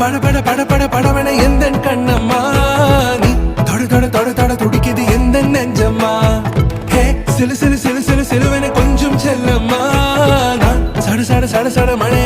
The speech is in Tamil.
பட பட பட பட படவன எந்த கண்ணம்மா நீ தொட தொட தொட தொட துடிக்குது எந்த நெஞ்சம்மா ஹே சிலு சிலு சிலு சிலு சிலுவன கொஞ்சம் செல்லம்மா நான் சட சட சட சட மழை